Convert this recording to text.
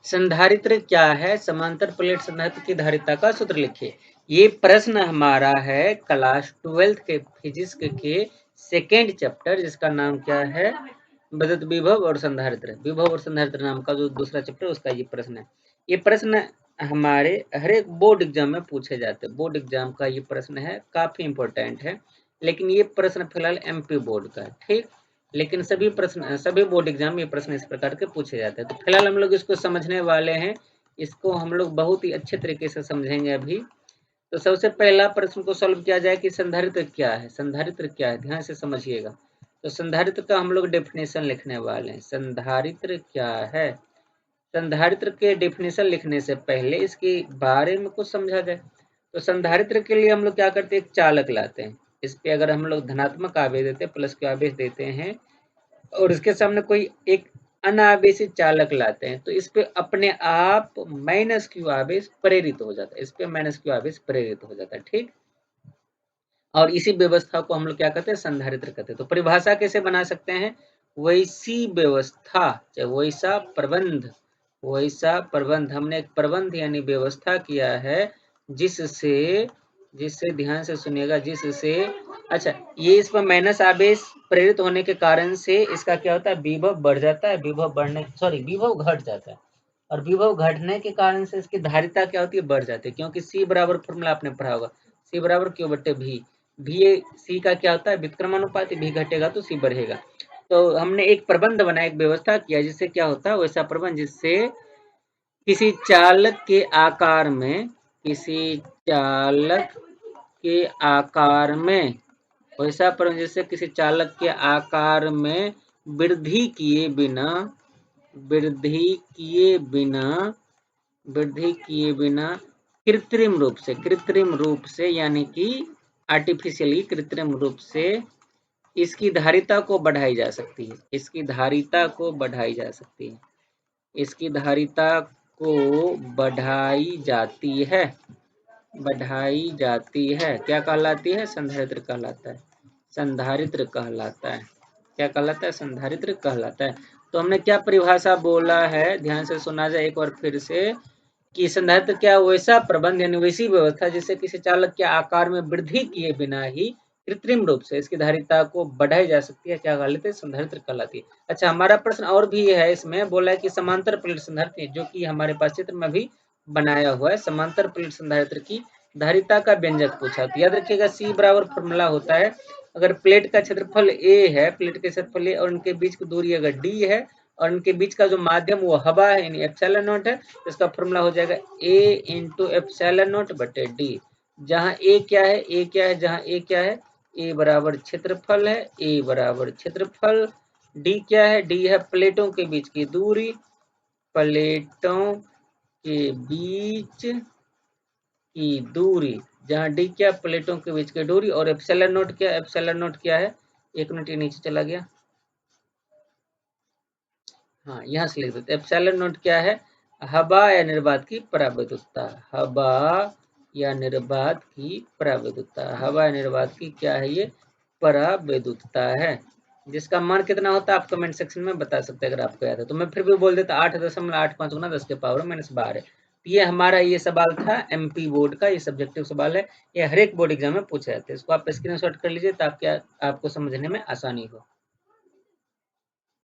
संधारित्र क्या है? समांतर प्लेट संधारित्र की धारिता का सूत्र लिखिए। ये प्रश्न हमारा है क्लास 12 के फिजिक्स के सेकेंड चैप्टर, जिसका नाम क्या है? विद्युत विभव और संधारित्र। विभव और संधारित्र नाम का जो दूसरा चैप्टर, उसका ये प्रश्न है। ये प्रश्न हमारे हर एक बोर्ड एग्जाम में पूछे जाते हैं। बोर्ड एग्जाम का ये प्रश्न है, काफी इंपॉर्टेंट है। लेकिन ये प्रश्न फिलहाल एमपी बोर्ड का है, ठीक। लेकिन सभी बोर्ड एग्जाम में ये प्रश्न इस प्रकार के पूछे जाते हैं। तो फिलहाल हम लोग इसको समझने वाले हैं। इसको हम लोग बहुत ही अच्छे तरीके से समझेंगे अभी। तो सबसे पहला प्रश्न को सॉल्व किया जाए कि संधारित्र क्या है। संधारित्र क्या है, ध्यान से समझिएगा। तो संधारित्र का हम लोग डेफिनेशन लिखने वाले हैं। संधारित्र क्या है? संधारित्र के डेफिनेशन लिखने से पहले इसके बारे में कुछ समझा जाए। तो संधारित्र के लिए हम लोग क्या करते हैं? एक चालक लाते हैं। इस पे अगर हम लोग धनात्मक आवेश देते हैं, प्लस के आवेश देते हैं, और इसके सामने कोई एक अनावेशित चालक लाते हैं, तो इस पे अपने आप माइनस क्यू आवेश प्रेरित हो जाता है। इस पे माइनस क्यू आवेश प्रेरित हो जाता है, ठीक। और इसी व्यवस्था को हम लोग क्या कहते हैं? संधारित्र कहते हैं। तो परिभाषा कैसे बना सकते हैं? वैसी व्यवस्था, चाहे वैसा प्रबंध, हमने एक प्रबंध यानी व्यवस्था किया है जिससे, ध्यान से सुनिएगा, जिससे, अच्छा, ये इस पर माइनस आवेश प्रेरित होने के कारण से इसका क्या होता है? विभव बढ़ जाता है। विभव घट जाता है। और विभव घटने के कारण से इसकी धारिता क्या होती है? बढ़ जाती है। क्योंकि सी बराबर फॉर्मूला आपने पढ़ा होगा, सी बराबर क्यू बट्टे भी। भी सी का क्या होता है? व्युत्क्रमानुपाती। भी घटेगा तो सी बढ़ेगा। तो हमने एक प्रबंध बनाया, एक व्यवस्था किया, जिससे क्या होता है? वैसा प्रबंध जिससे किसी चालक के आकार में, वैसा प्रबंध जिससे किसी चालक के आकार में वृद्धि किए बिना कृत्रिम रूप से यानी कि आर्टिफिशियली, कृत्रिम रूप से इसकी धारिता को बढ़ाई जा सकती है। इसकी धारिता को बढ़ाई जाती है। क्या कहलाती है? संधारित्र कहलाता है। क्या कहलाता है? संधारित्र कहलाता है। तो हमने क्या परिभाषा बोला है, ध्यान से सुना जाए एक बार फिर से, कि संधारित्र क्या? वैसा प्रबंध यानी वैसी व्यवस्था जिससे किसी चालक के आकार में वृद्धि किए बिना ही कृत्रिम रूप से इसकी धारिता को बढ़ाई जा सकती है। क्या कहलाती है? संधारित्र कहलाती है। अच्छा, हमारा प्रश्न और भी है, इसमें बोला है कि समांतर प्लेट संधारित्र, जो कि हमारे पास चित्र में भी बनाया हुआ है। समांतर प्लेट संधारित्र की धारिता का व्यंजक पूछा। तो याद रखिएगा, सी बराबर फॉर्मूला होता है, अगर प्लेट का क्षेत्रफल ए है, प्लेट के क्षेत्रफल ए, और उनके बीच की दूरी अगर डी है, और उनके बीच का जो माध्यम वो हवा है यानी एप्सिलॉन नॉट है, तो इसका फॉर्मूला हो जाएगा ए इंटू एप्सिलॉन नॉट बटे डी। जहाँ ए क्या है? ए बराबर क्षेत्रफल है, डी क्या है? डी है प्लेटों के बीच की दूरी, जहाँ डी क्या? प्लेटों के बीच की दूरी, और एप्सिलॉन नॉट क्या है? एक मिनट, ये नीचे चला गया, हाँ, यहाँ से लिख देते। एप्सिलॉन नॉट क्या है? हवा या निर्वात की परावैद्युतता। हवा या निर्वात की क्या है? ये परावैद्युतता है। जिसका मान कितना होता है आप कमेंट सेक्शन में बता सकते हैं अगर आपको याद है। तो मैं फिर भी बोल देता, 8.85 गुना 10 के पावर -12। ये हमारा ये सवाल था एमपी बोर्ड का, ये सब्जेक्टिव सवाल है। ये हर एक बोर्ड एग्जाम में पूछा जाता है। इसको आप स्क्रीनशॉट कर लीजिए ताकि आपको समझने में आसानी हो।